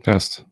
Test.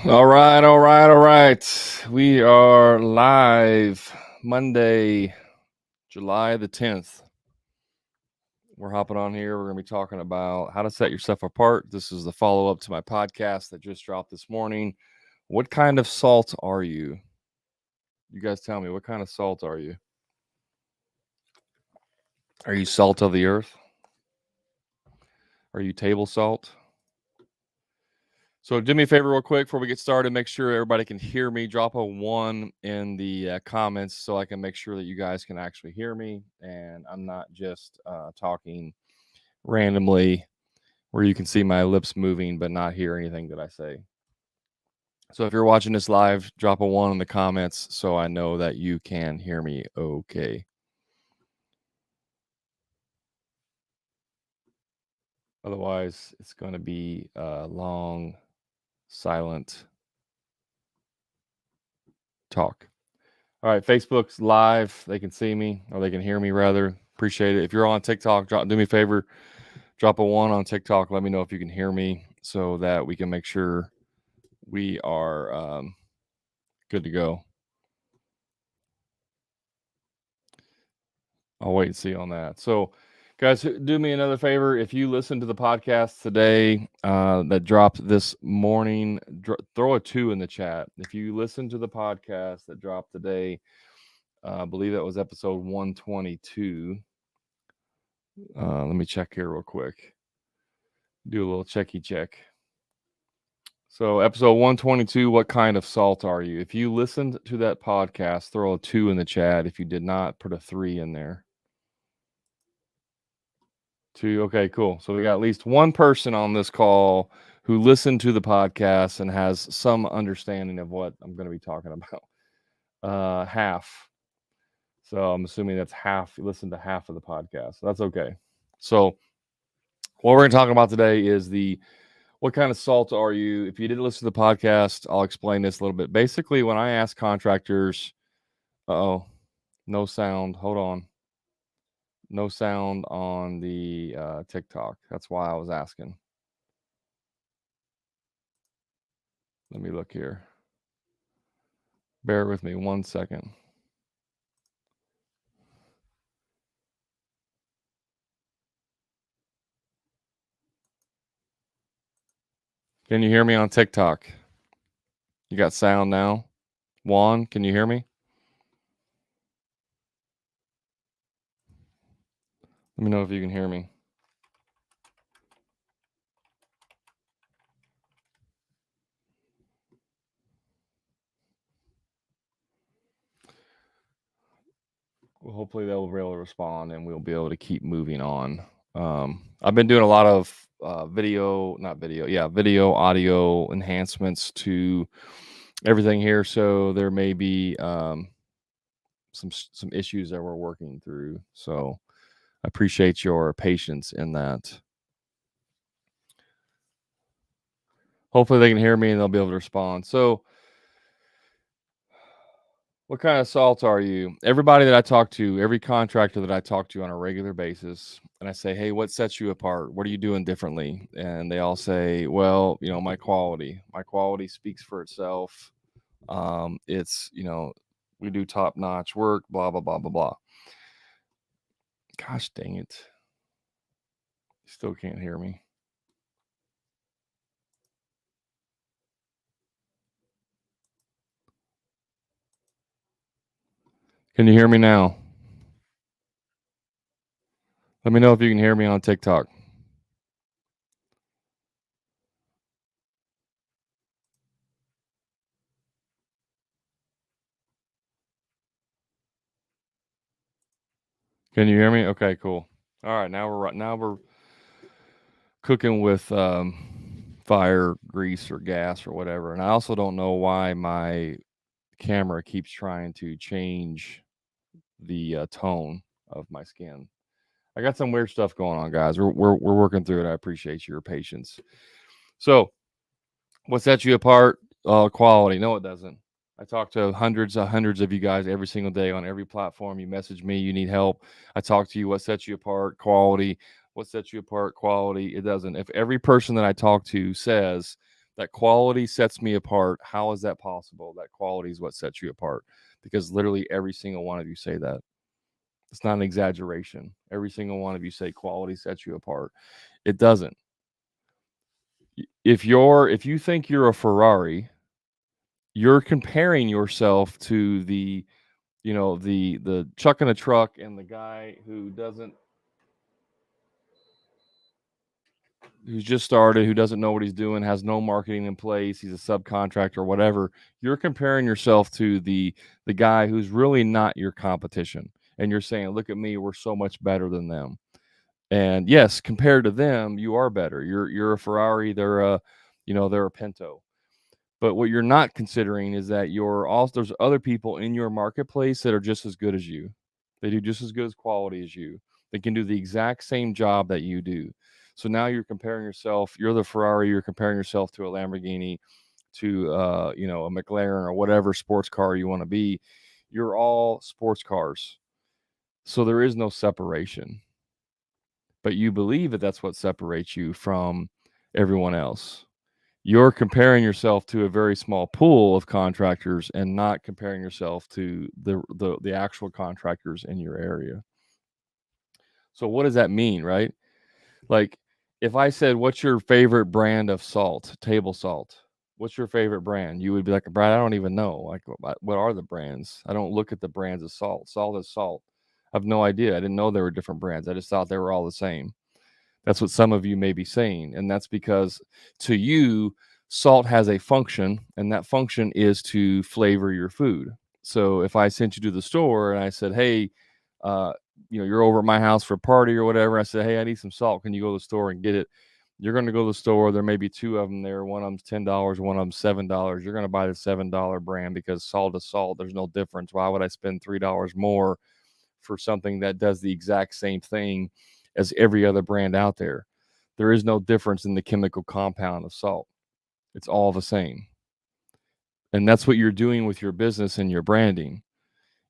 All right. We are live Monday, July the 10th. We're hopping on here. We're going to be talking about how to set yourself apart. This is the follow up to my podcast that just dropped this morning. What kind of salt are you? You guys tell me, what kind of salt are you? Are you salt of the earth? Are you table salt? So do me a favor real quick before we get started. Make sure everybody can hear me. Drop a 1 in the comments so I can make sure that you guys can actually hear me. And I'm not just talking randomly where you can see my lips moving but not hear anything that I say. So if you're watching this live, drop a 1 in the comments so I know that you can hear me okay. Otherwise, it's going to be a long, silent talk. All right, Facebook's live. They can see me, or they can hear me, rather. Appreciate it. If you're on TikTok, do me a favor, drop a 1 on TikTok. Let me know if you can hear me so that we can make sure we are good to go. I'll wait and see on that. So, guys, do me another favor. If you listen to the podcast today that dropped this morning, throw a 2 in the chat. If you listen to the podcast that dropped today, I believe that was episode 122. Let me check here real quick. Do a little checky check. So, episode 122, what kind of salt are you? If you listened to that podcast, throw a 2 in the chat. If you did not, put a 3 in there. 2. Okay, cool. So we got at least one person on this call who listened to the podcast and has some understanding of what I'm going to be talking about. Half. So I'm assuming that's half. You listened to half of the podcast. That's okay. So what we're going to talk about today is what kind of salt are you? If you didn't listen to the podcast, I'll explain this a little bit. Basically, when I ask contractors, no sound. Hold on. No sound on the TikTok. That's why I was asking. Let me look here. Bear with me 1 second. Can you hear me on TikTok? You got sound now? Juan, can you hear me? Let me know if you can hear me. Well, hopefully they'll be able to respond and we'll be able to keep moving on. I've been doing a lot of video, audio enhancements to everything here. So there may be some issues that we're working through. So I appreciate your patience in that. Hopefully they can hear me and they'll be able to respond. So What kind of salt are you? Everybody that I talk to, every contractor that I talk to on a regular basis, and I say, "Hey, what sets you apart? What are you doing differently?" And they all say, "Well, my quality. My quality speaks for itself. It's, we do top-notch work, blah blah blah blah blah." Gosh dang it. Still can't hear me. Can you hear me now? Let me know if you can hear me on TikTok. Can you hear me? Okay, cool. All right, now we're cooking with fire, grease, or gas or whatever. And I also don't know why my camera keeps trying to change the tone of my skin. I got some weird stuff going on, guys. We're working through it. I appreciate your patience. So, what sets you apart? Quality. No, it doesn't. I talk to hundreds of you guys every single day on every platform. You message me, you need help. I talk to you. What sets you apart? Quality. What sets you apart? Quality. It doesn't. If every person that I talk to says that quality sets me apart, how is that possible? That quality is what sets you apart, because literally every single one of you say that. It's not an exaggeration. Every single one of you say quality sets you apart. It doesn't. If you think you're a Ferrari, you're comparing yourself to the chuck in a truck and the guy who's just started, who doesn't know what he's doing, has no marketing in place, he's a subcontractor, whatever. You're comparing yourself to the guy who's really not your competition, and you're saying, look at me, we're so much better than them. And yes, compared to them, you are better. You're a Ferrari, they're a Pinto. But what you're not considering is that there's other people in your marketplace that are just as good as you. They do just as good as quality as you. They can do the exact same job that you do. So now you're comparing yourself. You're the Ferrari. You're comparing yourself to a Lamborghini, to a McLaren or whatever sports car you want to be. You're all sports cars. So there is no separation. But you believe that that's what separates you from everyone else. You're comparing yourself to a very small pool of contractors and not comparing yourself to the actual contractors in your area. So what does that mean, right? Like, if I said, "What's your favorite brand of salt, table salt? What's your favorite brand?" You would be like, "Brad, I don't even know. Like, what are the brands? I don't look at the brands of salt. Salt is salt. I have no idea. I didn't know there were different brands. I just thought they were all the same." That's what some of you may be saying. And that's because to you, salt has a function, and that function is to flavor your food. So if I sent you to the store and I said, "Hey, uh, you're over at my house for a party or whatever," I said, "Hey, I need some salt. Can you go to the store and get it?" You're going to go to the store. There may be two of them there. One of them's $10, one of them's $7. You're going to buy the $7 brand because salt is salt. There's no difference. Why would I spend $3 more for something that does the exact same thing as every other brand out there? There is no difference in the chemical compound of salt. It's all the same. And that's what you're doing with your business and your branding.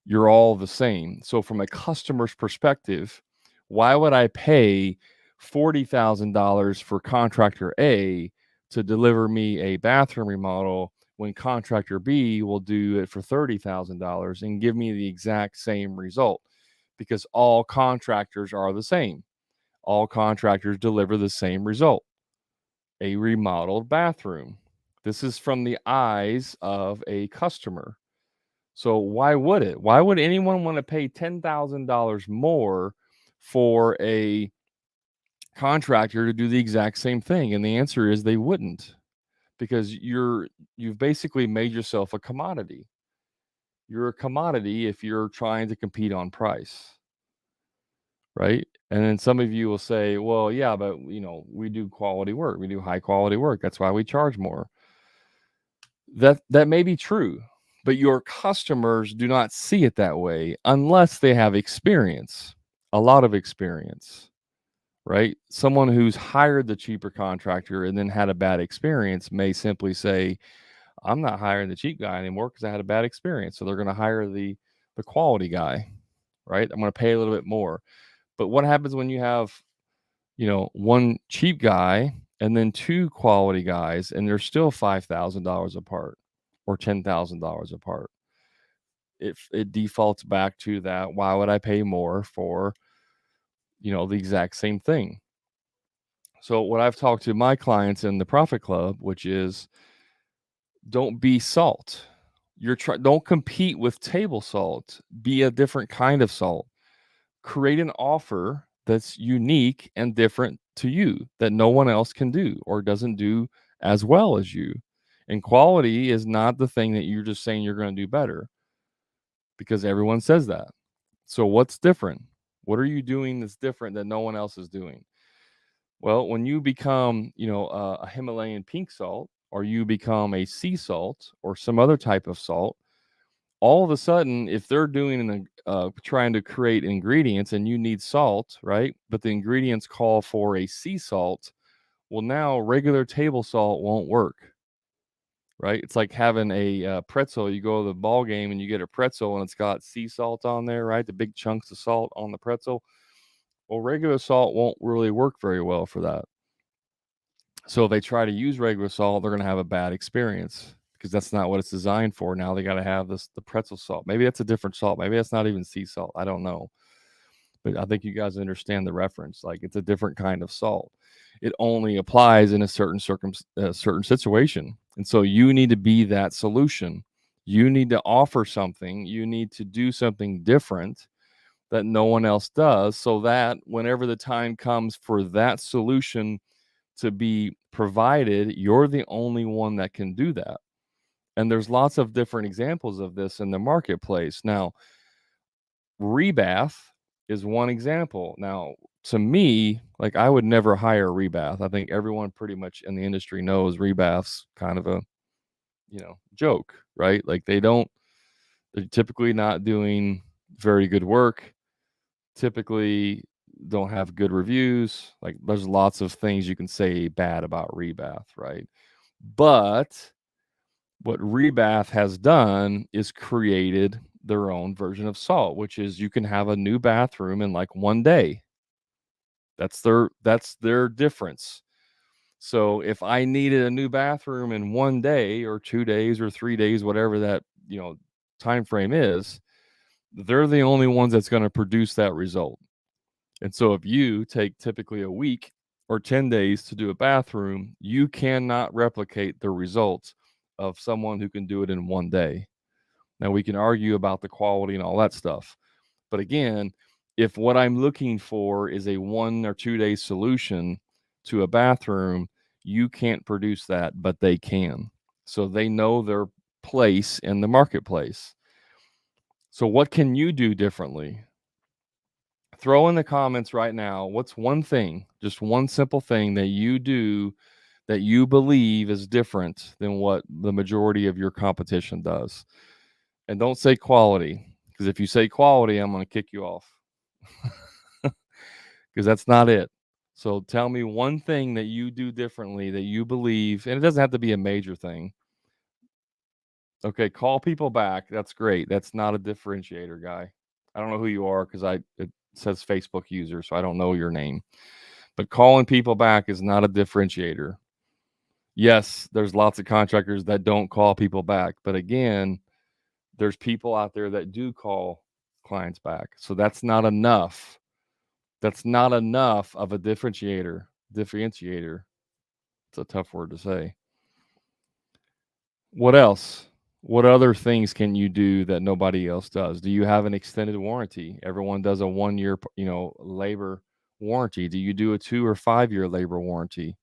You're all the same. So from a customer's perspective, why would I pay $40,000 for contractor A to deliver me a bathroom remodel when contractor B will do it for $30,000 and give me the exact same result? Because all contractors are the same. All contractors deliver the same result: a remodeled bathroom. This is from the eyes of a customer. So why would it? Why would anyone want to pay $10,000 more for a contractor to do the exact same thing? And the answer is they wouldn't, because you've basically made yourself a commodity. You're a commodity if you're trying to compete on price, right? And then some of you will say, "Well, yeah, but we do quality work. We do high quality work. That's why we charge more." That may be true, but your customers do not see it that way unless they have experience, a lot of experience, right? Someone who's hired the cheaper contractor and then had a bad experience may simply say, I'm not hiring the cheap guy anymore because I had a bad experience. So they're going to hire the quality guy, right? I'm going to pay a little bit more. But what happens when you have, one cheap guy and then two quality guys, and they're still $5,000 apart or $10,000 apart? It defaults back to that. Why would I pay more for, the exact same thing? So what I've talked to my clients in the Profit Club, which is, don't be salt. Don't compete with table salt. Be a different kind of salt. Create an offer that's unique and different to you that no one else can do or doesn't do as well as you. And quality is not the thing that you're just saying you're going to do better, because everyone says that. So what's different? What are you doing that's different that no one else is doing? Well, when you become, a Himalayan pink salt, or you become a sea salt or some other type of salt, all of a sudden, if they're doing trying to create ingredients and you need salt, right? But the ingredients call for a sea salt. Well, now regular table salt won't work, right? It's like having a pretzel. You go to the ball game and you get a pretzel and it's got sea salt on there, right? The big chunks of salt on the pretzel. Well, regular salt won't really work very well for that. So if they try to use regular salt, they're going to have a bad experience because that's not what it's designed for. Now they got to have the pretzel salt. Maybe that's a different salt. Maybe that's not even sea salt. I don't know. But I think you guys understand the reference. Like, it's a different kind of salt. It only applies in a certain situation. And so you need to be that solution. You need to offer something. You need to do something different that no one else does, so that whenever the time comes for that solution to be provided, you're the only one that can do that. And there's lots of different examples of this in the marketplace. Now, rebath is one example. Now, to me, like, I would never hire rebath. I think everyone pretty much in the industry knows rebath's kind of a, joke, right? Like, they're typically not doing very good work, typically don't have good reviews. Like, there's lots of things you can say bad about rebath, right? But what rebath has done is created their own version of salt, which is you can have a new bathroom in like one day. That's their difference. So if I needed a new bathroom in one day or 2 days or 3 days, whatever that, time frame is, they're the only ones that's going to produce that result. And so if you take typically a week or 10 days to do a bathroom, you cannot replicate the results of someone who can do it in one day. Now, we can argue about the quality and all that stuff. But again, if what I'm looking for is a 1 or 2 day solution to a bathroom, you can't produce that, but they can. So they know their place in the marketplace. So what can you do differently? Throw in the comments right now, what's one thing, just one simple thing that you do that you believe is different than what the majority of your competition does? And don't say quality, because if you say quality, I'm going to kick you off, because that's not it. So tell me one thing that you do differently that you believe, and it doesn't have to be a major thing. Okay, call people back. That's great. That's not a differentiator, guy. I don't know who you are because it says Facebook user, so I don't know your name. But calling people back is not a differentiator. Yes, there's lots of contractors that don't call people back, but again, there's people out there that do call clients back. So that's not enough. That's not enough of a differentiator. Differentiator. It's a tough word to say. What else? What other things can you do that nobody else does? Do you have an extended warranty? Everyone does a 1 year, labor warranty. Do you do a 2 or 5 year labor warranty?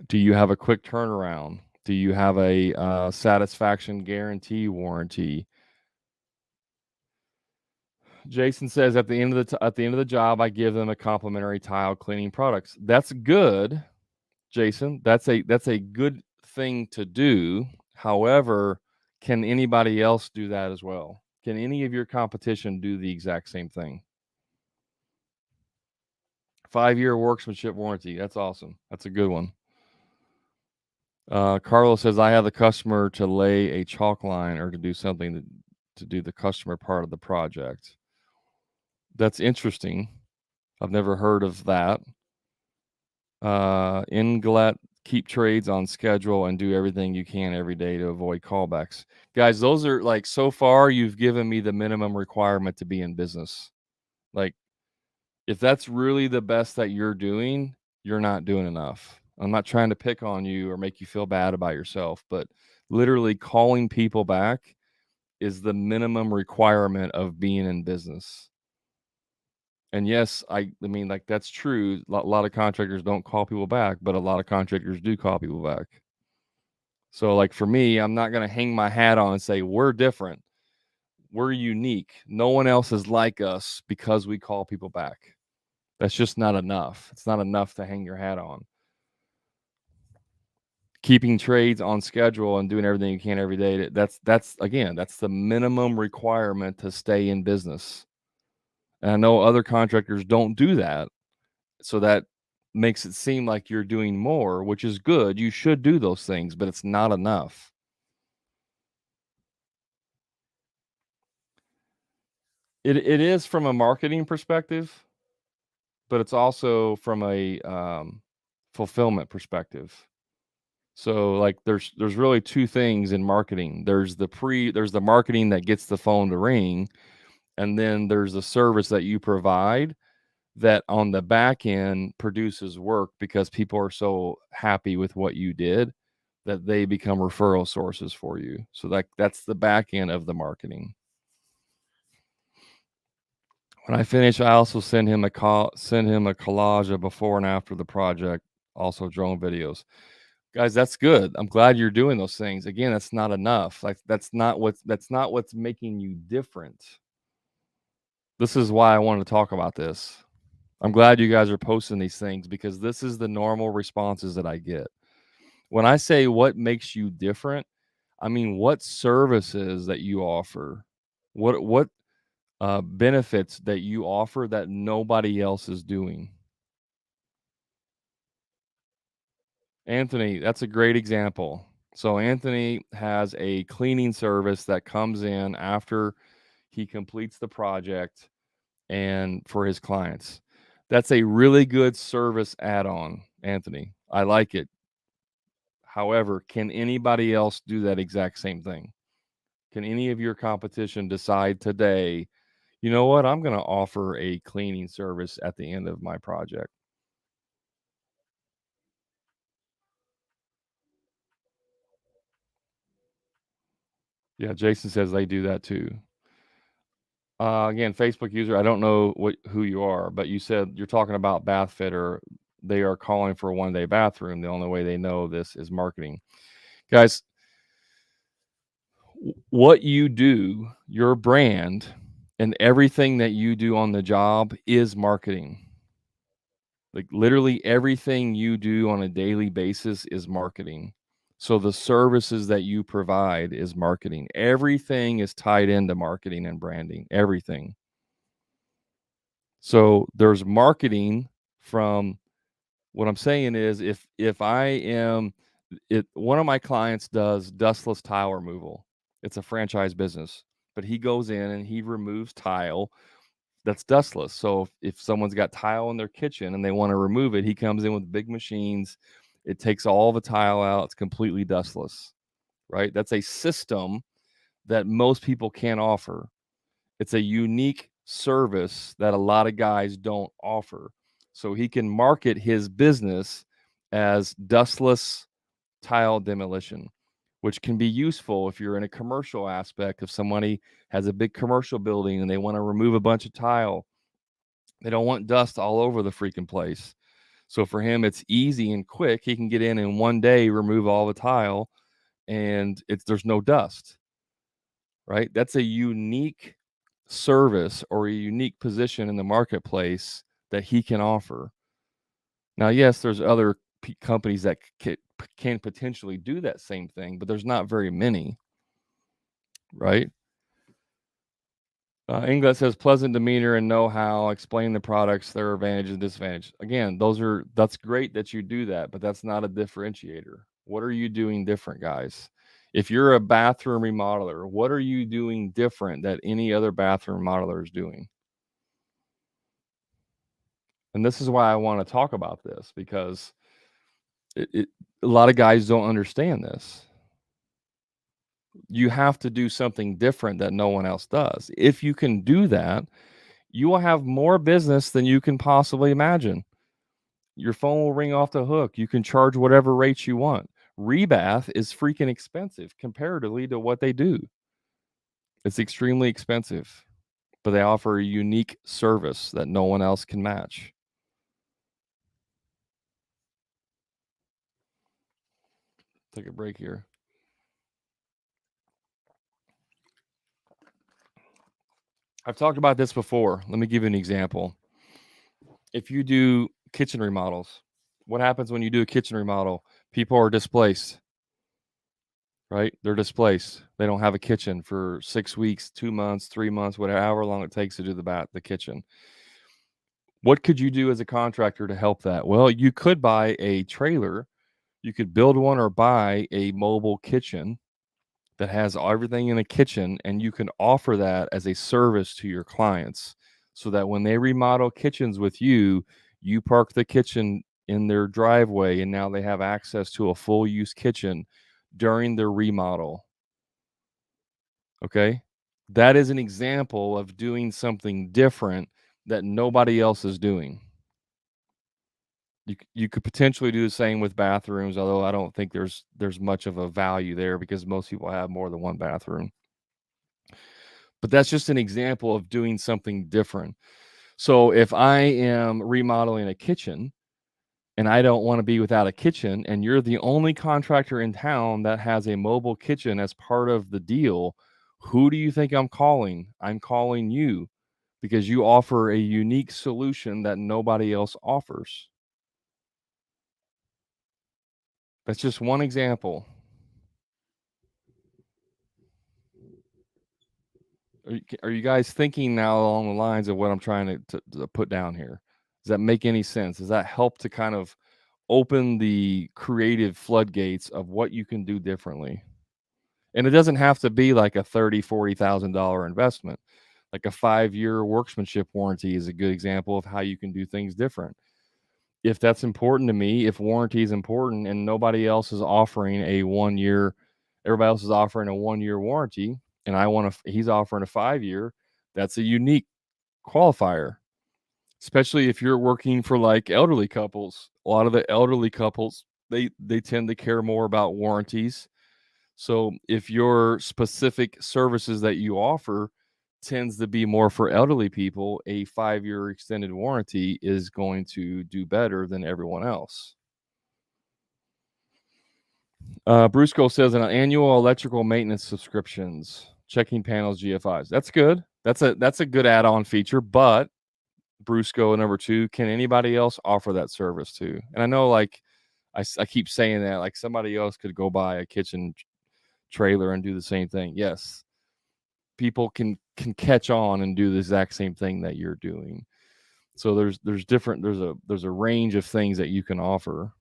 Do you have a quick turnaround? Do you have a satisfaction guarantee warranty? Jason says at the end of the job, I give them a complimentary tile cleaning products. That's good, Jason. That's a good thing to do. However, can anybody else do that as well? Can any of your competition do the exact same thing? 5 year workmanship warranty. That's awesome. That's a good one. Carlos says, I have the customer to lay a chalk line or to do something to do the customer part of the project. That's interesting. I've never heard of that. Inglet, keep trades on schedule and do everything you can every day to avoid callbacks. Guys, those are like, so far you've given me the minimum requirement to be in business. Like, if that's really the best that you're doing, you're not doing enough. I'm not trying to pick on you or make you feel bad about yourself, but literally calling people back is the minimum requirement of being in business. And yes, I mean, like, that's true. A lot of contractors don't call people back, but a lot of contractors do call people back. So, like, for me, I'm not going to hang my hat on and say we're different. We're unique. No one else is like us because we call people back. That's just not enough. It's not enough to hang your hat on. Keeping trades on schedule and doing everything you can every day. That's again, that's the minimum requirement to stay in business. And I know other contractors don't do that. So that makes it seem like you're doing more, which is good. You should do those things, but it's not enough. It is from a marketing perspective, but it's also from a fulfillment perspective. So, like, there's really two things in marketing. There's the marketing that gets the phone to ring, and then there's the service that you provide that on the back end produces work because people are so happy with what you did that they become referral sources for you. So that's the back end of the marketing. When I finish, I also send him a collage of before and after the project, also drone videos. Guys, that's good. I'm glad you're doing those things. Again, that's not enough. Like, that's not what's making you different. This is why I wanted to talk about this. I'm glad you guys are posting these things because this is the normal responses that I get. When I say what makes you different, I mean what services that you offer, what benefits that you offer that nobody else is doing. Anthony, that's a great example. So Anthony has a cleaning service that comes in after he completes the project and for his clients. That's a really good service add-on, Anthony. I like it. However, can anybody else do that exact same thing? Can any of your competition decide today, you know what, I'm going to offer a cleaning service at the end of my project? Yeah, Jason says they do that too. Again, Facebook user, I don't know who you are, but you said you're talking about Bath Fitter. They are calling for a one-day bathroom. The only way they know this is marketing. Guys, what you do, your brand, and everything that you do on the job is marketing. Like, literally everything you do on a daily basis is marketing. So the services that you provide is marketing. Everything is tied into marketing and branding. Everything. So there's marketing from what I'm saying is if I am it one of my clients does dustless tile removal. It's a franchise business, but he goes in and he removes tile that's dustless. So if someone's got tile in their kitchen and they want to remove it, he comes in with big machines. It takes all the tile out. It's completely dustless, right? That's a system that most people can't offer. It's a unique service that a lot of guys don't offer. So he can market his business as dustless tile demolition, which can be useful if you're in a commercial aspect. If somebody has a big commercial building and they want to remove a bunch of tile, they don't want dust all over the freaking place. So for him, it's easy and quick. He can get in one day, remove all the tile, and there's no dust, right? That's a unique service or a unique position in the marketplace that he can offer. Now, yes, there's other companies that can potentially do that same thing, but there's not very many, right? Inglet says pleasant demeanor and know-how, explain the products, their advantage and disadvantage. Again, that's great that you do that, but that's not a differentiator. What are you doing different, guys? If you're a bathroom remodeler, what are you doing different that any other bathroom remodeler is doing? And this is why I want to talk about this, because a lot of guys don't understand this. You have to do something different that no one else does. If you can do that, you will have more business than you can possibly imagine. Your phone will ring off the hook. You can charge whatever rates you want. Rebath is freaking expensive comparatively to what they do. It's extremely expensive, but they offer a unique service that no one else can match. Take a break here. I've talked about this before. Let me give you an example. If you do kitchen remodels, what happens when you do a kitchen remodel? People are displaced, right? They're displaced. They don't have a kitchen for 6 weeks, 2 months, 3 months, whatever, however long it takes to do the kitchen. What could you do as a contractor to help that? Well, you could buy a trailer, you could build one or buy a mobile kitchen that has everything in a kitchen, and you can offer that as a service to your clients so that when they remodel kitchens with you, you park the kitchen in their driveway and now they have access to a full use kitchen during their remodel. Okay? That is an example of doing something different that nobody else is doing. You could potentially do the same with bathrooms, although I don't think there's much of a value there because most people have more than one bathroom. But that's just an example of doing something different. So if I am remodeling a kitchen and I don't want to be without a kitchen, and you're the only contractor in town that has a mobile kitchen as part of the deal, who do you think I'm calling? I'm calling you because you offer a unique solution that nobody else offers. That's just one example. Are you guys thinking now along the lines of what I'm trying to put down here? Does that make any sense? Does that help to kind of open the creative floodgates of what you can do differently? And it doesn't have to be like a $30,000-$40,000 investment. Like a 5-year workmanship warranty is a good example of how you can do things different. If that's important to me, if warranty is important and nobody else is offering a 1-year, everybody else is offering a 1-year warranty, and he's offering a 5-year, that's a unique qualifier. Especially if you're working for like elderly couples. A lot of the elderly couples, they tend to care more about warranties. So if your specific services that you offer tends to be more for elderly people, a 5-year extended warranty is going to do better than everyone else. Brusco says an annual electrical maintenance subscriptions, checking panels, GFIs. That's good. That's a good add-on feature, but Brusco number 2, can anybody else offer that service too? And I know, like, I keep saying that, like, somebody else could go buy a kitchen trailer and do the same thing. Yes, people can catch on and do the exact same thing that you're doing. So there's a range of things that you can offer,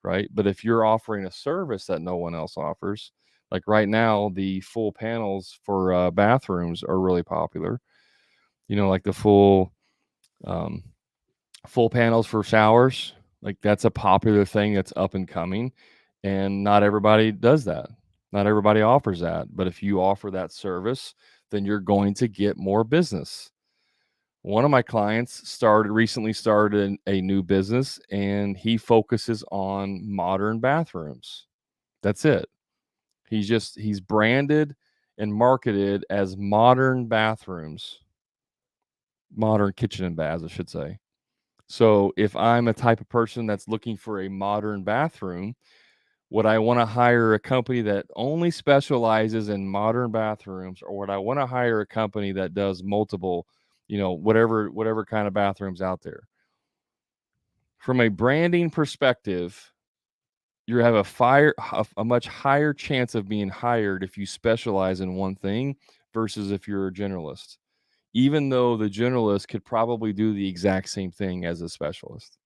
right? But if you're offering a service that no one else offers, like right now, the full panels for bathrooms are really popular. Like the um, full panels for showers, like that's a popular thing that's up and coming, and not everybody does that. Not everybody offers that, but if you offer that service, then you're going to get more business. One of my clients recently started a new business, and he focuses on modern bathrooms. That's it. He's branded and marketed as modern bathrooms, modern kitchen and baths, I should say. So if I'm a type of person that's looking for a modern bathroom, would I want to hire a company that only specializes in modern bathrooms, or would I want to hire a company that does multiple, whatever kind of bathrooms out there? From a branding perspective, you have a much higher chance of being hired if you specialize in one thing versus if you're a generalist, even though the generalist could probably do the exact same thing as a specialist.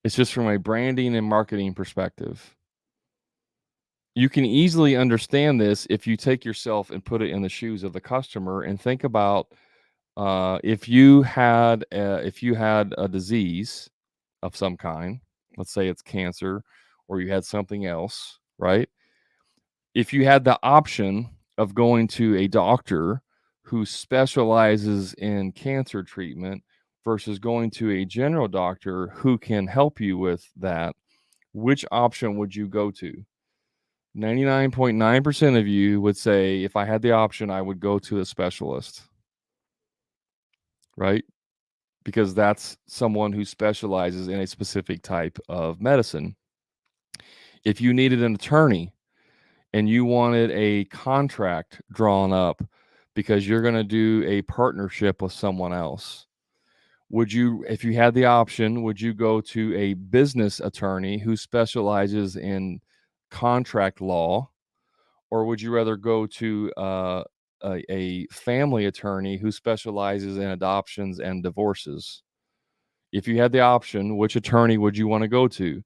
It's just from a branding and marketing perspective. You can easily understand this if you take yourself and put it in the shoes of the customer and think about if you had a disease of some kind, let's say it's cancer, or you had something else, right? If you had the option of going to a doctor who specializes in cancer treatment versus going to a general doctor who can help you with that, which option would you go to? 99.9% of you would say, if I had the option, I would go to a specialist, right? Because that's someone who specializes in a specific type of medicine. If you needed an attorney and you wanted a contract drawn up because you're going to do a partnership with someone else, would you, if you had the option, would you go to a business attorney who specializes in contract law, or would you rather go to a family attorney who specializes in adoptions and divorces? If you had the option, which attorney would you want to go to?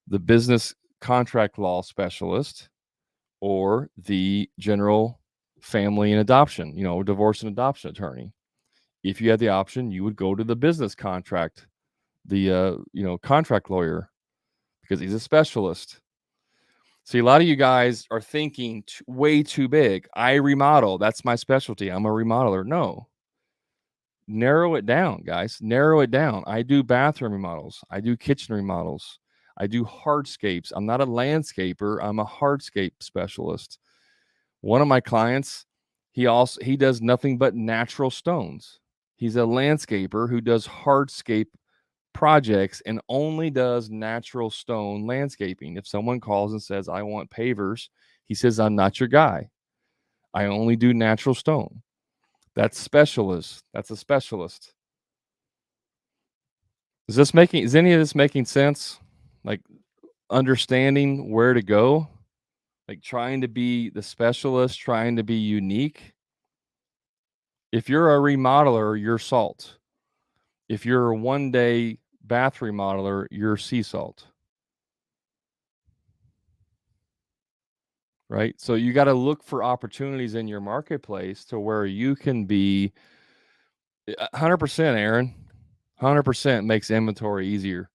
The business contract law specialist or the general family and adoption, divorce and adoption attorney? If you had the option, you would go to the business contract, the contract lawyer, because he's a specialist. See, a lot of you guys are thinking way too big. I remodel. That's my specialty. I'm a remodeler. No. Narrow it down, guys. Narrow it down. I do bathroom remodels. I do kitchen remodels. I do hardscapes. I'm not a landscaper. I'm a hardscape specialist. One of my clients, he does nothing but natural stones. He's a landscaper who does hardscape projects and only does natural stone landscaping. If someone calls and says, I want pavers, he says, I'm not your guy. I only do natural stone. That's specialist. That's a specialist. Is any of this making sense? Like understanding where to go, like trying to be the specialist, trying to be unique. If you're a remodeler, you're salt. If you're a one-day bath remodeler, you're sea salt. Right? So you got to look for opportunities in your marketplace to where you can be 100%, Aaron. 100% makes inventory easier.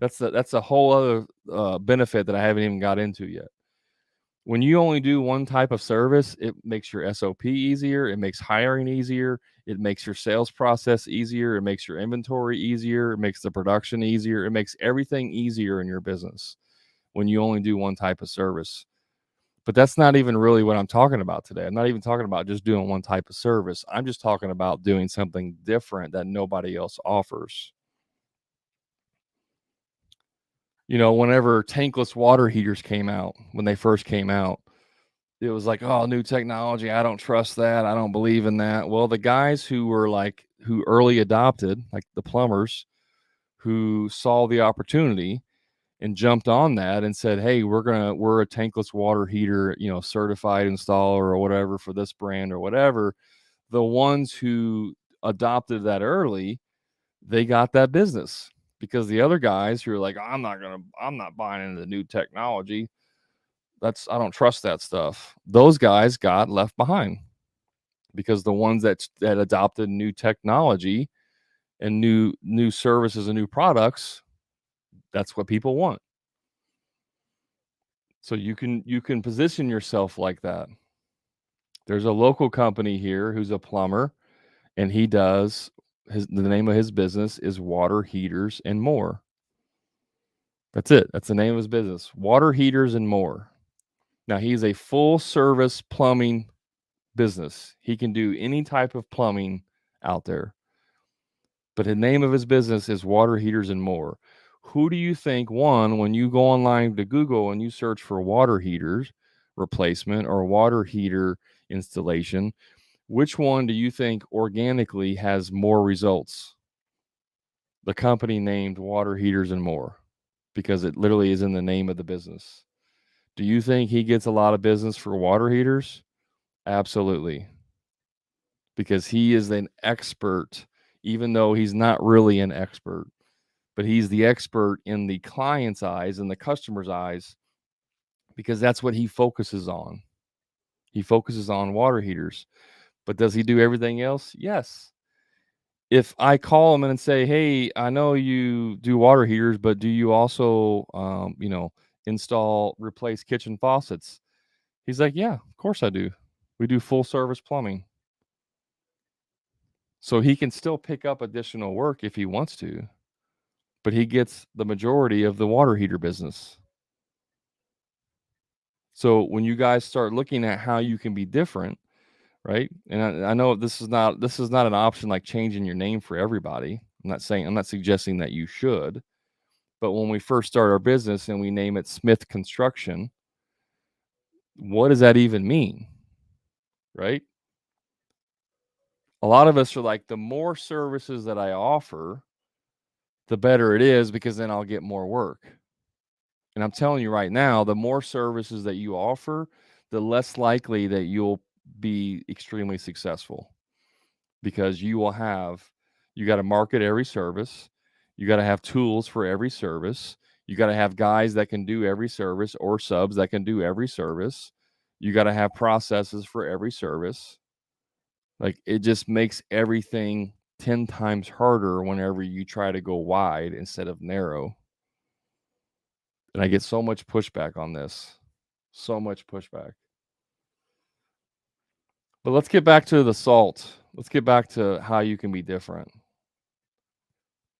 That's a whole other benefit that I haven't even got into yet. When you only do one type of service, it makes your SOP easier. It makes hiring easier. It makes your sales process easier. It makes your inventory easier. It makes the production easier. It makes everything easier in your business when you only do one type of service. But that's not even really what I'm talking about today. I'm not even talking about just doing one type of service. I'm just talking about doing something different that nobody else offers. Whenever tankless water heaters came out, when they first came out, it was like, oh, new technology. I don't trust that. I don't believe in that. Well, the guys who early adopted, like the plumbers, who saw the opportunity and jumped on that and said, hey, we're a tankless water heater, certified installer or whatever for this brand or whatever. The ones who adopted that early, they got that business, because the other guys who are like, I'm not buying into the new technology. I don't trust that stuff. Those guys got left behind, because the ones that adopted new technology and new services and new products, that's what people want. So you can position yourself like that. There's a local company here who's a plumber, and the name of his business is Water Heaters and More. That's it. That's the name of his business, Water Heaters and More. Now, he's a full service plumbing business. He can do any type of plumbing out there. But the name of his business is Water Heaters and More. Who do you think when you go online to Google and you search for water heaters replacement or water heater installation, which one do you think organically has more results? The company named Water Heaters and More, because it literally is in the name of the business. Do you think he gets a lot of business for water heaters? Absolutely. Because he is an expert, even though he's not really an expert, but he's the expert in the client's eyes and the customer's eyes, because that's what he focuses on. He focuses on water heaters. But does he do everything else? Yes. If I call him and say, "Hey, I know you do water heaters, but do you also, install, replace kitchen faucets?" He's like, "Yeah, of course I do. We do full service plumbing." So he can still pick up additional work if he wants to, but he gets the majority of the water heater business. So when you guys start looking at how you can be different, right? And I know this is not an option like changing your name for everybody. I'm not suggesting that you should. But when we first start our business and we name it Smith Construction, what does that even mean? Right? A lot of us are like, the more services that I offer, the better it is because then I'll get more work. And I'm telling you right now, the more services that you offer, the less likely that you'll be extremely successful, because you got to market every service. You got to have tools for every service. You got to have guys that can do every service or subs that can do every service. You got to have processes for every service. Like, it just makes everything 10 times harder whenever you try to go wide instead of narrow. And I get so much pushback on this. So much pushback. But let's get back to the salt. Let's get back to how you can be different.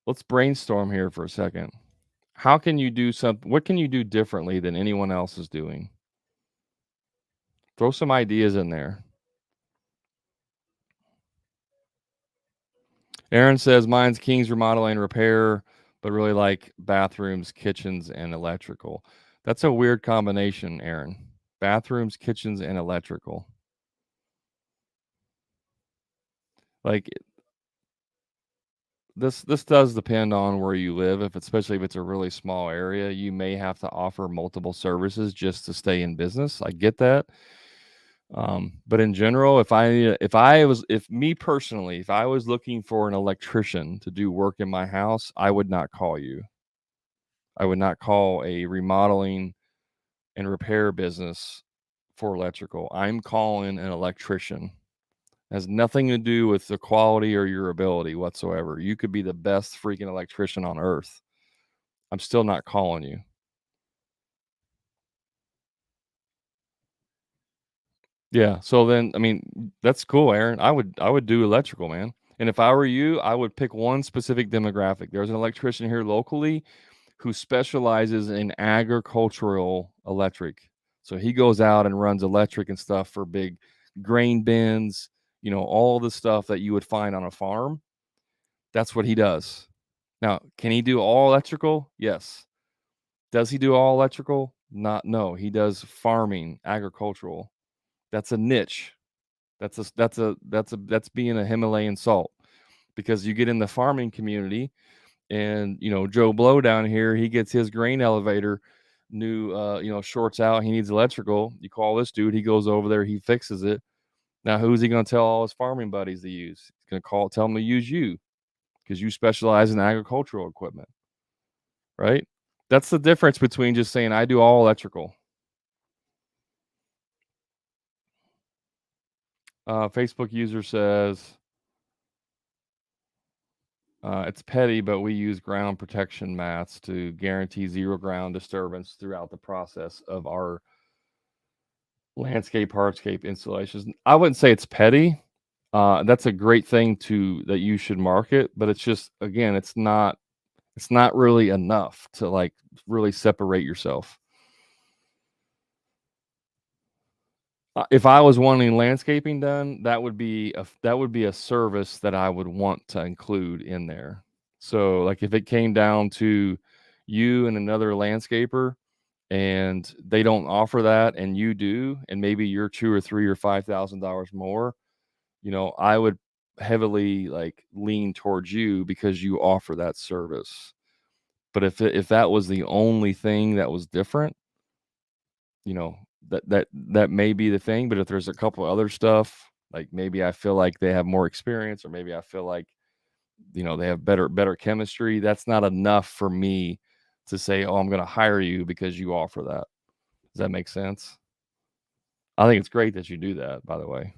Let's brainstorm here for a second. How can you do something? What can you do differently than anyone else is doing? Throw some ideas in there. Aaron says mine's King's Remodeling and Repair, but really like bathrooms, kitchens, and electrical. That's a weird combination, Aaron. Bathrooms, kitchens, and electrical. Like, this does depend on where you live. Especially if it's a really small area, you may have to offer multiple services just to stay in business. I get that. But in general, if me personally, if I was looking for an electrician to do work in my house, I would not call you. I would not call a remodeling and repair business for electrical. I'm calling an electrician. It has nothing to do with the quality or your ability whatsoever. You could be the best freaking electrician on earth. I'm still not calling you. Yeah. So then, I mean, that's cool, Aaron. I would do electrical, man. And if I were you, I would pick one specific demographic. There's an electrician here locally who specializes in agricultural electric. So he goes out and runs electric and stuff for big grain bins, all the stuff that you would find on a farm. That's what he does. Now, can he do all electrical? Yes. Does he do all electrical? Not no. He does farming, agricultural. That's a niche. That's being a Himalayan salt, because you get in the farming community, and Joe Blow down here, he gets his grain elevator new shorts out. He needs electrical. You call this dude, he goes over there, he fixes it. Now who's he going to tell all his farming buddies to use? He's going to tell them to use you, because you specialize in agricultural equipment, right? That's the difference between just saying I do all electrical. Facebook user says it's petty, but we use ground protection mats to guarantee zero ground disturbance throughout the process of our landscape hardscape installations. I wouldn't say it's petty. That's a great thing that you should market, but it's just, again, it's not really enough to like really separate yourself. If I was wanting landscaping done, that would be a service that I would want to include in there. So like if it came down to you and another landscaper and they don't offer that and you do, and maybe you're $2 or $3 or $5,000 more, I would heavily like lean towards you because you offer that service. But if that was the only thing that was different, that may be the thing. But if there's a couple other stuff, like maybe I feel like they have more experience, or maybe I feel like they have better chemistry, that's not enough for me to say, oh, I'm going to hire you because you offer that. Does that make sense? I think it's great that you do that, by the way.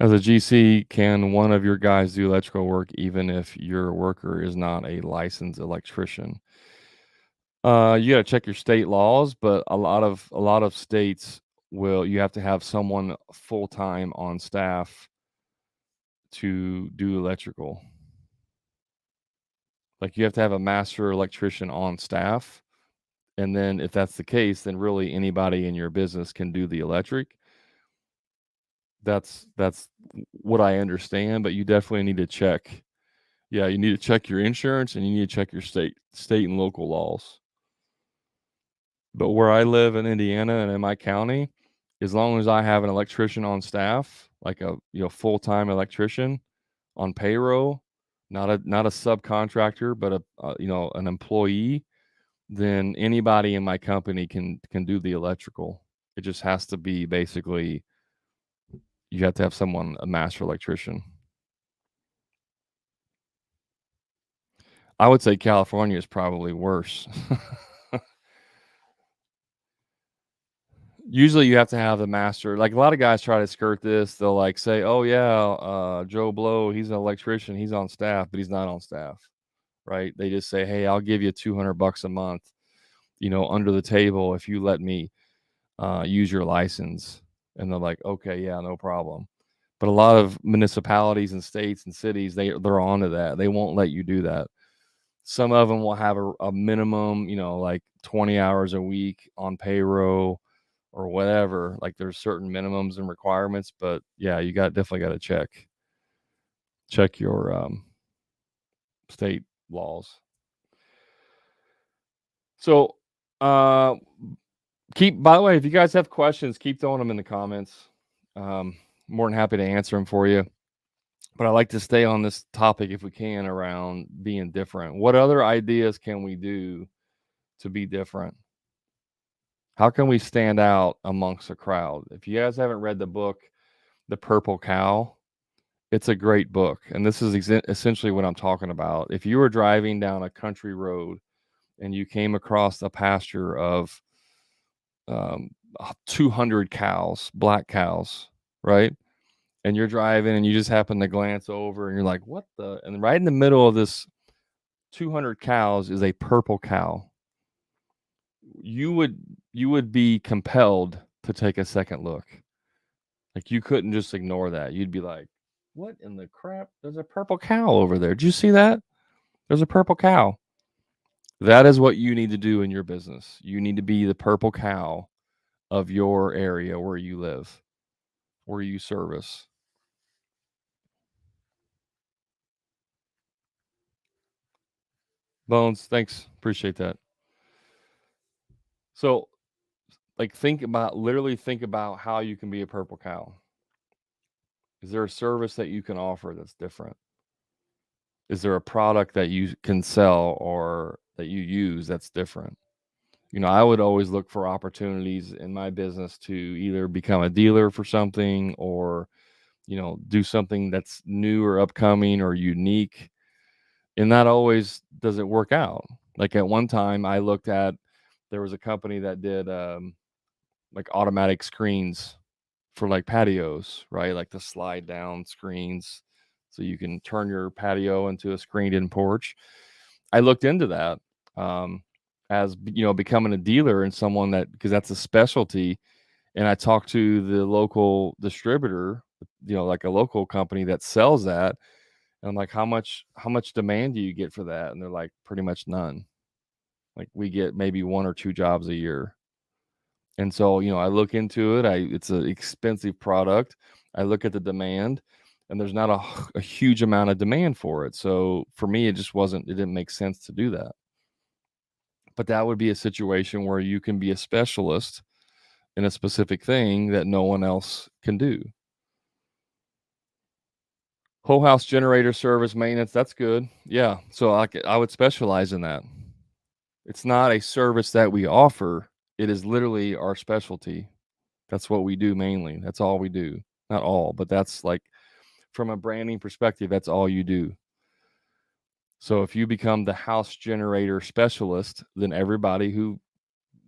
As a GC, can one of your guys do electrical work even if your worker is not a licensed electrician? You gotta check your state laws, but a lot of states will you have to have someone full time on staff to do electrical. Like you have to have a master electrician on staff, and then if that's the case, then really anybody in your business can do the electric. That's what I understand, but you definitely need to check. Yeah, you need to check your insurance and you need to check your state and local laws. But where I live in Indiana and in my county, as long as I have an electrician on staff, like a full-time electrician on payroll, not a subcontractor, but an employee, then anybody in my company can do the electrical. It just has to be basically you have to have someone, a master electrician. I would say California is probably worse. Usually you have to have the master. Like a lot of guys try to skirt this. They'll like say, "Oh yeah, Joe Blow, he's an electrician, he's on staff, but he's not on staff." Right? They just say, "Hey, I'll give you $200 a month, under the table if you let me use your license." And they're like, "Okay, yeah, no problem." But a lot of municipalities and states and cities, they're onto that. They won't let you do that. Some of them will have a minimum, like 20 hours a week on payroll or whatever. Like there's certain minimums and requirements, but yeah, you definitely got to check your state laws. So, uh, by the way, if you guys have questions, keep throwing them in the comments. More than happy to answer them for you. But I like to stay on this topic if we can around being different. What other ideas can we do to be different? How can we stand out amongst a crowd? If you guys haven't read the book, The Purple Cow, it's a great book. And this is essentially what I'm talking about. If you were driving down a country road and you came across a pasture of um, 200 cows, black cows, right? And you're driving and you just happen to glance over and you're like, what the? And right in the middle of this 200 cows is a purple cow. You would be compelled to take a second look. Like you couldn't just ignore that. You'd be like, what in the crap? There's a purple cow over there. Did you see that? There's a purple cow. That is what you need to do in your business. You need to be the purple cow of your area where you live, where you service. Bones, thanks. Appreciate that. So, like, literally think about how you can be a purple cow. Is there a service that you can offer that's different? Is there a product that you can sell or that you use that's different? I would always look for opportunities in my business to either become a dealer for something or, do something that's new or upcoming or unique. And that always doesn't work out. Like at one time there was a company that did like automatic screens for like patios, right? Like the slide down screens so you can turn your patio into a screened in porch. I looked into that as becoming a dealer and someone because that's a specialty. And I talked to the local distributor, like a local company that sells that. And I'm like, how much demand do you get for that? And they're like, pretty much none. Like we get maybe 1 or 2 jobs a year. And so, I look into it. It's an expensive product. I look at the demand, and there's not a huge amount of demand for it. So for me, it didn't make sense to do that. But that would be a situation where you can be a specialist in a specific thing that no one else can do. Whole house generator service maintenance, that's good. Yeah. So I would specialize in that. It's not a service that we offer. It is literally our specialty. That's what we do mainly. That's all we do. Not all, but that's like from a branding perspective, that's all you do. So if you become the house generator specialist, then everybody who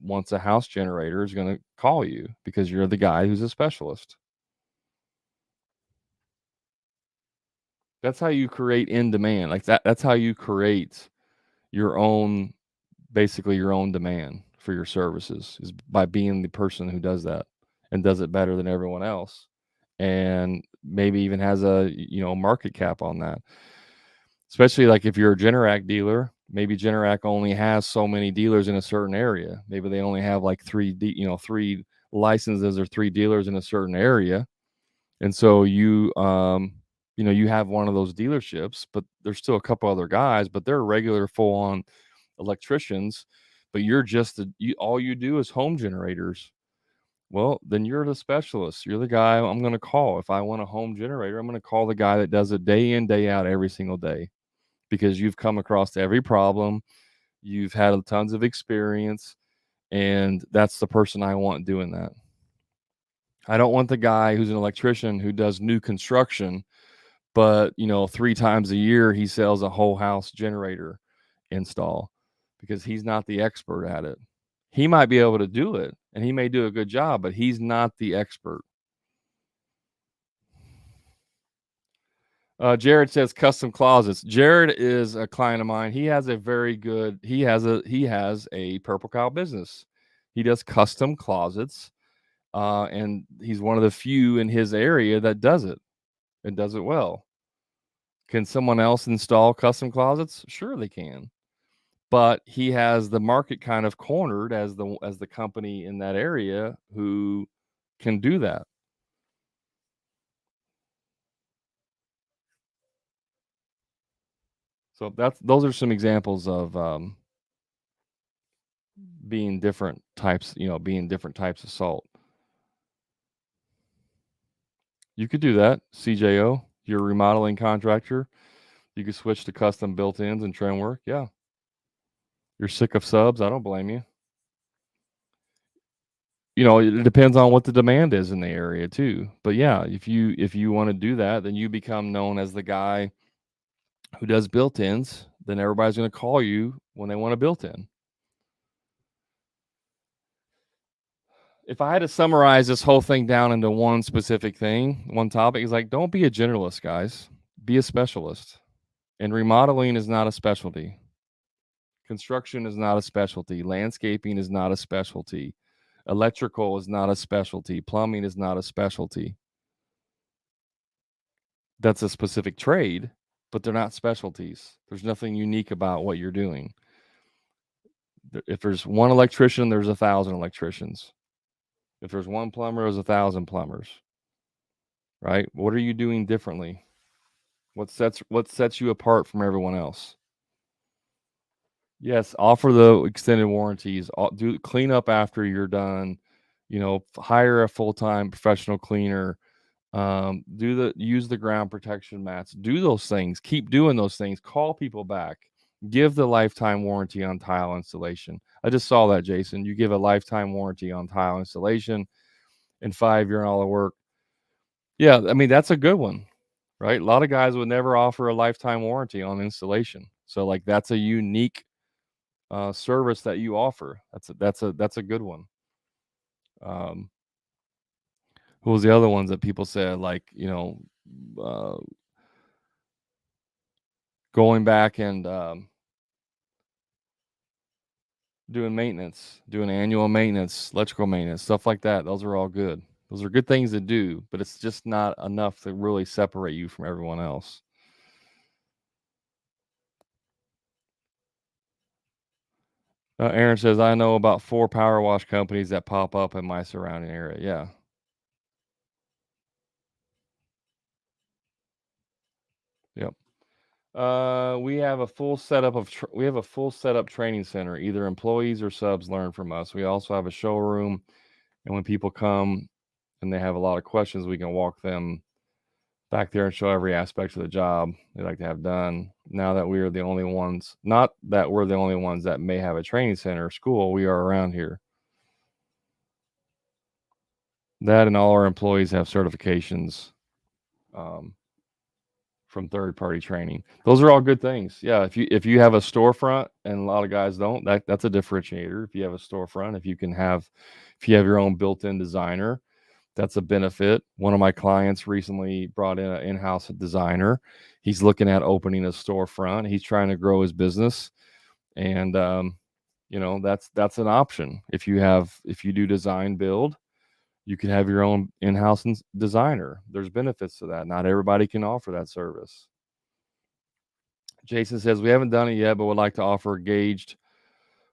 wants a house generator is going to call you because you're the guy who's a specialist. That's how you create in demand. Like that's how you create your own, basically your own demand for your services, is by being the person who does that and does it better than everyone else, and maybe even has a, market cap on that. Especially like if you're a Generac dealer, maybe Generac only has so many dealers in a certain area. Maybe they only have like three licenses or three dealers in a certain area. And so you have one of those dealerships, but there's still a couple other guys, but they're regular full on electricians, but you're just all you do is home generators. Well, then you're the specialist. You're the guy I'm going to call. If I want a home generator, I'm going to call the guy that does it day in, day out, every single day, because you've come across every problem. You've had tons of experience, and that's the person I want doing that. I don't want the guy who's an electrician who does new construction, but 3 times a year he sells a whole house generator install, because he's not the expert at it. He might be able to do it and he may do a good job, but he's not the expert. Jared says custom closets. Jared is a client of mine. He has a Purple Cow business. He does custom closets, and he's one of the few in his area that does it and does it well. Can someone else install custom closets? Sure, they can. But he has the market kind of cornered as the company in that area who can do that. So those are some examples of being different types of salt. You could do that, CJO. You're a remodeling contractor. You could switch to custom built-ins and trim work. Yeah. You're sick of subs. I don't blame you. It depends on what the demand is in the area too. But yeah, if you want to do that, then you become known as the guy who does built-ins. Then everybody's going to call you when they want a built-in. If I had to summarize this whole thing down into one specific thing, one topic, is like, don't be a generalist, guys. Be a specialist. And remodeling is not a specialty. Construction is not a specialty. Landscaping is not a specialty. Electrical is not a specialty. Plumbing is not a specialty. That's a specific trade, but they're not specialties. There's nothing unique about what you're doing. If there's one electrician, there's 1,000 electricians. If there's one plumber, there's 1,000 plumbers. Right? What are you doing differently? What sets you apart from everyone else? Yes, offer the extended warranties. Do clean up after you're done. Hire a full-time professional cleaner. Use the ground protection mats. Do those things. Keep doing those things. Call people back. Give the lifetime warranty on tile installation. I just saw that, Jason. You give a lifetime warranty on tile installation, and 5 year and all the work. Yeah, I mean, that's a good one, right? A lot of guys would never offer a lifetime warranty on installation. So like that's a unique service that you offer. That's a good one. Who was the other ones that people said, like, uh, going back and doing maintenance, doing annual maintenance, electrical maintenance, stuff like that. Those are all good. Those are good things to do, but it's just not enough to really separate you from everyone else. Aaron says, I know about 4 power wash companies that pop up in my surrounding area. Yeah. Yep. We have a full setup we have a full setup training center. Either employees or subs learn from us. We also have a showroom, and when people come and they have a lot of questions, we can walk them back there and show every aspect of the job they like to have done. Now that we are the only ones, not that we're the only ones that may have a training center or school, we are around here. That and all our employees have certifications from third-party training. Those are all good things. Yeah, if you have a storefront, and a lot of guys don't, that's a differentiator. If you have a storefront, if you have your own built-in designer, that's a benefit. One of my clients recently brought in an in-house designer. He's looking at opening a storefront. He's trying to grow his business, and that's an option. If you do design build, you can have your own in-house designer. There's benefits to that. Not everybody can offer that service. Jason says, we haven't done it yet, but would like to offer gauged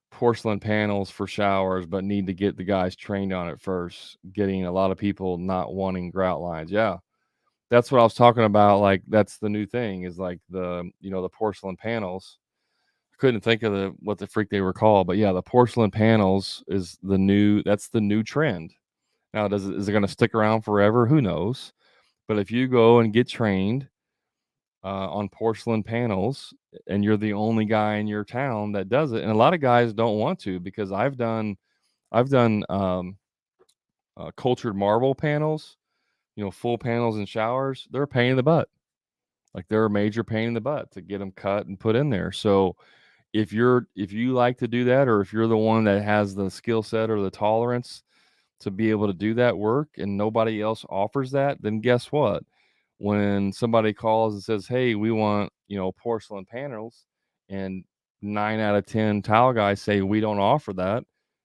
porcelain panels for showers, but need to get the guys trained on it first. Getting a lot of people not wanting grout lines. Yeah, that's what I was talking about. Like, that's the new thing, is like the porcelain panels. I couldn't think of what the freak they were called, but yeah, the porcelain panels is that's the new trend. Now, is it going to stick around forever? Who knows? But if you go and get trained on porcelain panels, and you're the only guy in your town that does it, and a lot of guys don't want to, because I've done cultured marble panels, full panels and showers. They're a pain in the butt. Like, they're a major pain in the butt to get them cut and put in there. So if you like to do that, or if you're the one that has the skill set or the tolerance to be able to do that work, and nobody else offers that, then guess what? When somebody calls and says, hey, we want, porcelain panels, and 9 out of 10 tile guys say we don't offer that,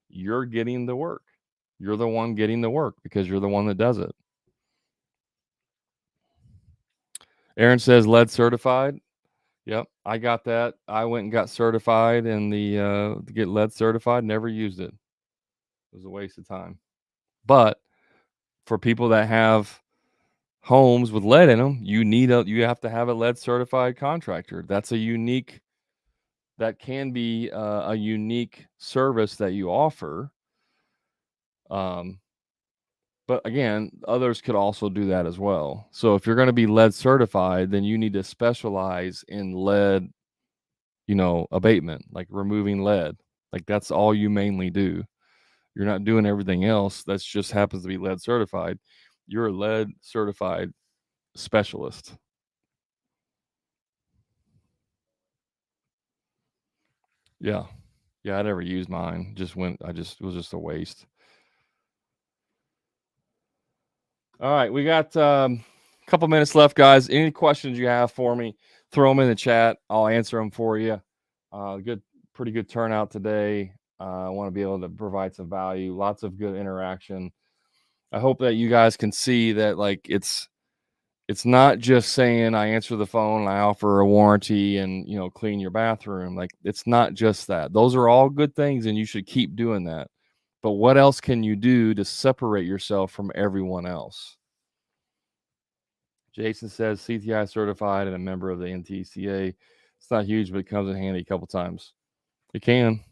you're getting the work. You're the one getting the work because you're the one that does it. Aaron says lead certified. Yep, I got that. I went and got certified to get lead certified. Never used it. It was a waste of time. But for people that have homes with lead in them, you have to have a lead certified contractor. That can be a unique service that you offer. But again, others could also do that as well. So if you're going to be lead certified, then you need to specialize in lead, abatement, like removing lead. Like, that's all you mainly do. You're not doing everything else. That just happens to be lead certified. You're a lead certified specialist. Yeah. I never used mine. It was just a waste. All right, we got a couple minutes left, guys. Any questions you have for me, throw them in the chat. I'll answer them for you. Pretty good turnout today. I want to be able to provide some value. Lots of good interaction. I hope that you guys can see that, like, it's not just saying I answer the phone and I offer a warranty and, clean your bathroom. Like, it's not just that. Those are all good things, and you should keep doing that. But what else can you do to separate yourself from everyone else? Jason says CTI certified and a member of the NTCA. It's not huge, but it comes in handy a couple times. It can.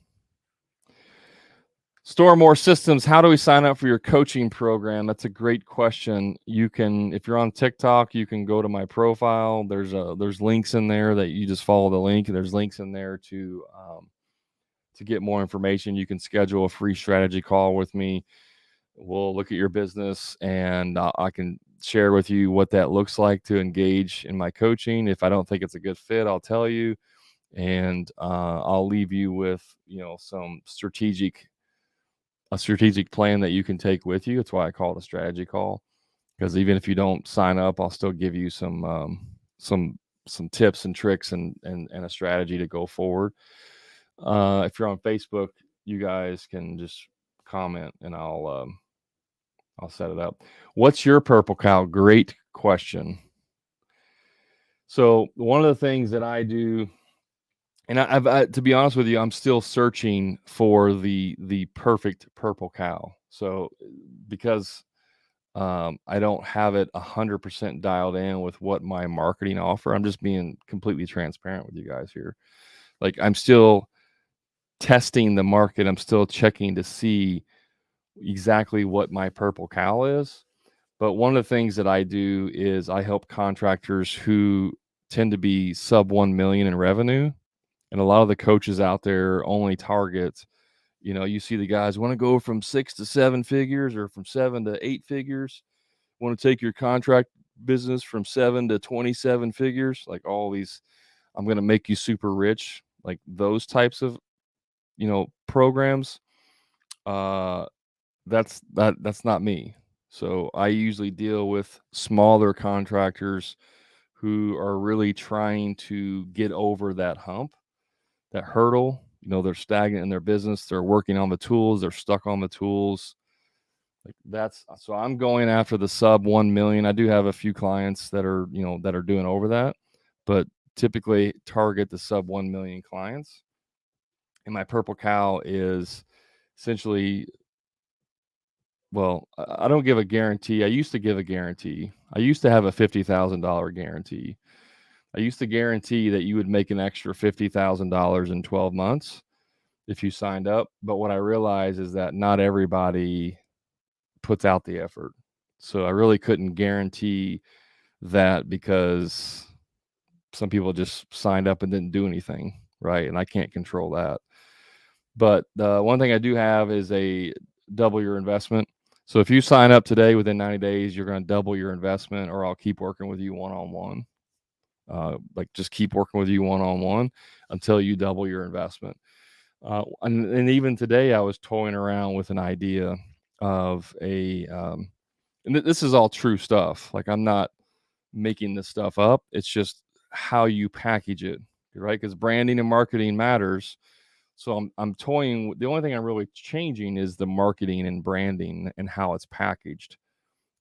Store More Systems. How do we sign up for your coaching program? That's a great question. You can, if you're on TikTok, you can go to my profile. There's links in there that you just follow the link. There's links in there to get more information. You can schedule a free strategy call with me. We'll look at your business, and I can share with you what that looks like to engage in my coaching. If I don't think it's a good fit, I'll tell you, and I'll leave you with some strategic plan that you can take with you. That's why I call it a strategy call, because even if you don't sign up, I'll still give you some tips and tricks and a strategy to go forward. If you're on Facebook, you guys can just comment, and I'll set it up. What's your purple cow? Great question. So one of the things that I do, and I to be honest with you, I'm still searching for the perfect purple cow. So because I don't have it 100% dialed in with what my marketing offer, I'm just being completely transparent with you guys here. Like, I'm still testing the market. I'm still checking to see exactly what my purple cow is. But one of the things that I do is I help contractors who tend to be sub 1 million in revenue. And a lot of the coaches out there only target, you see the guys want to go from 6 to 7 figures, or from 7 to 8 figures, want to take your contract business from 7 to 27 figures, like all these, I'm going to make you super rich, like those types of, programs. Uh, that's not me. So I usually deal with smaller contractors who are really trying to get over that hump, that hurdle. They're stagnant in their business. They're working on the tools. They're stuck on the tools. Like so I'm going after the sub 1 million. I do have a few clients that are, that are doing over that, but typically target the sub 1 million clients. And my purple cow is essentially, well, I don't give a guarantee. I used to give a guarantee. I used to have a $50,000 guarantee. I used to guarantee that you would make an extra $50,000 in 12 months if you signed up. But what I realize is that not everybody puts out the effort. So I really couldn't guarantee that because some people just signed up and didn't do anything, right? And I can't control that. But the one thing I do have is a double your investment. So if you sign up today within 90 days, you're going to double your investment, or I'll keep working with you one-on-one. Like just keep working with you one-on-one until you double your investment. And even today, I was toying around with an idea of and this is all true stuff. Like I'm not making this stuff up. It's just how you package it, right? Because branding and marketing matters. So I'm toying. The only thing I'm really changing is the marketing and branding and how it's packaged.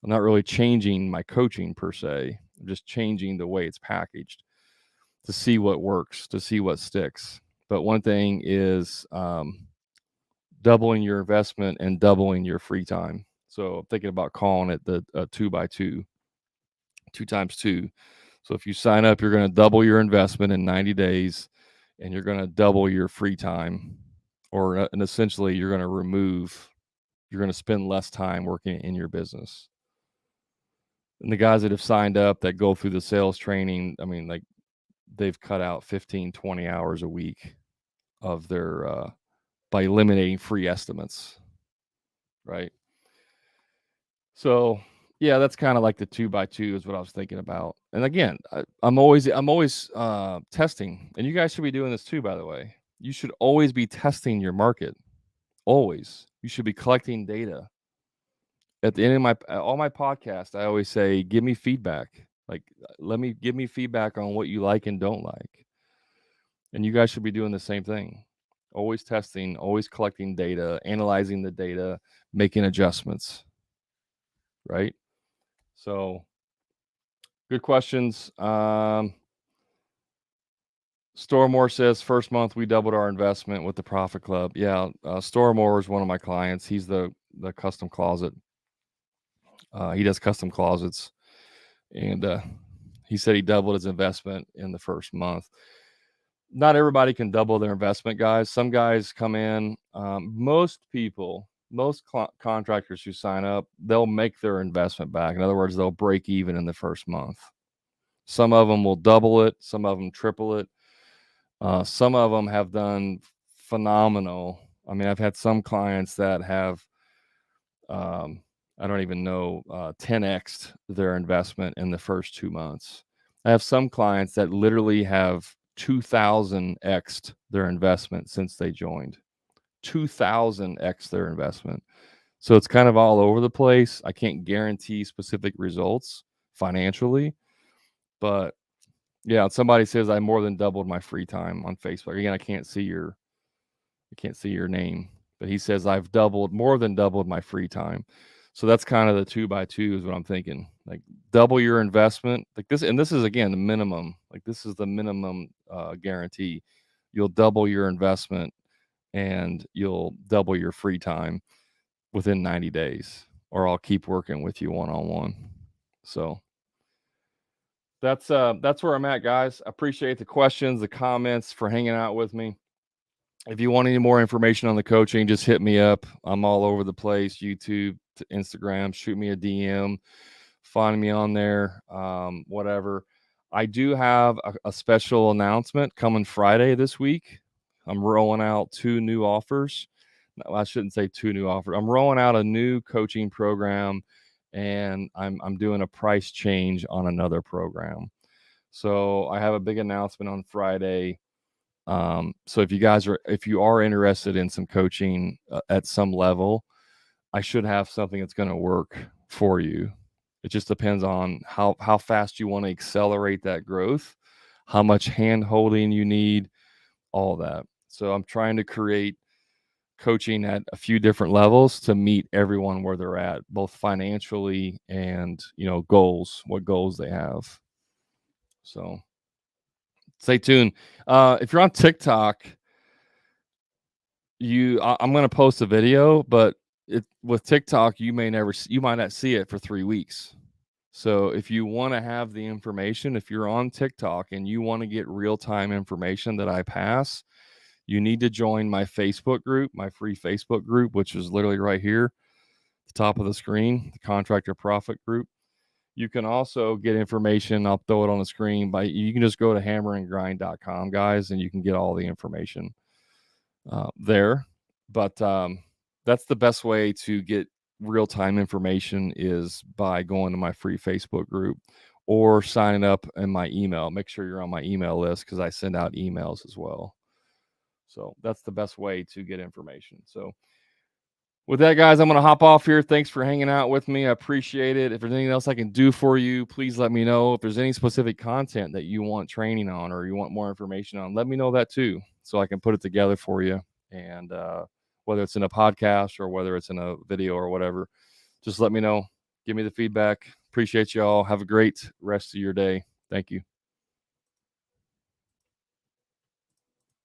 I'm not really changing my coaching per se. I'm just changing the way it's packaged to see what works, to see what sticks. But one thing is doubling your investment and doubling your free time. So I'm thinking about calling it the 2x2, 2x2. So if you sign up, you're going to double your investment in 90 days and you're going to double your free time, and essentially you're going to spend less time working in your business. And the guys that have signed up that go through the sales training, I mean, like they've cut out 15, 20 hours a week of their, by eliminating free estimates. Right. So yeah, that's kind of like the 2x2 is what I was thinking about. And again, I'm always testing, and you guys should be doing this too, by the way. You should always be testing your market. Always. You should be collecting data. At the end of all my podcasts, I always say, give me feedback. Like, give me feedback on what you like and don't like. And you guys should be doing the same thing. Always testing, always collecting data, analyzing the data, making adjustments. Right? So, good questions. Stormore says first month we doubled our investment with the Profit Club. Yeah, Stormore is one of my clients. He's the custom closet. He does custom closets, and he said he doubled his investment in the first month. Not everybody can double their investment, guys. Some guys come in. Most contractors who sign up, they'll make their investment back. In other words, they'll break even in the first month. Some of them will double it. Some of them triple it. Some of them have done phenomenal. I mean, I've had some clients that have, I don't even know, 10x'd their investment in the first 2 months. I have some clients that literally have 2,000x'd their investment since they joined. 2,000x their investment. So it's kind of all over the place. I can't guarantee specific results financially, but yeah, somebody says I more than doubled my free time on Facebook. Again, I can't see your name, but he says I've more than doubled my free time. So that's kind of the 2x2 is what I'm thinking. Like double your investment, like this, and this is again the minimum. Like this is the minimum guarantee. You'll double your investment and you'll double your free time within 90 days, or I'll keep working with you one-on-one. So that's where I'm at, guys. I appreciate the questions, the comments, for hanging out with me. If you want any more information on the coaching, just hit me up. I'm all over the place, YouTube to Instagram. Shoot me a DM. Find me on there, whatever. I do have a special announcement coming Friday this week. I'm rolling out 2 new offers. No, I shouldn't say 2 new offers. I'm rolling out a new coaching program and I'm doing a price change on another program. So I have a big announcement on Friday. So if you are interested in some coaching at some level, I should have something that's going to work for you. It just depends on how fast you want to accelerate that growth, how much hand holding you need, all that. So I'm trying to create coaching at a few different levels to meet everyone where they're at, both financially and, what goals they have. So stay tuned. If you're on TikTok, I'm going to post a video, but with TikTok, you might not see it for 3 weeks. So if you want to have the information, if you're on TikTok and you want to get real-time information that I pass, you need to join my Facebook group, my free Facebook group, which is literally right here, the top of the screen, the Contractor Profit group. You can also get information. I'll throw it on the screen. You can just go to hammerandgrind.com, guys, and you can get all the information there. But that's the best way to get real-time information is by going to my free Facebook group or signing up in my email. Make sure you're on my email list because I send out emails as well. So that's the best way to get information. So with that, guys, I'm going to hop off here. Thanks for hanging out with me. I appreciate it. If there's anything else I can do for you, please let me know. If there's any specific content that you want training on or you want more information on, let me know that too, so I can put it together for you. And whether it's in a podcast or whether it's in a video or whatever, just let me know. Give me the feedback. Appreciate y'all. Have a great rest of your day. Thank you.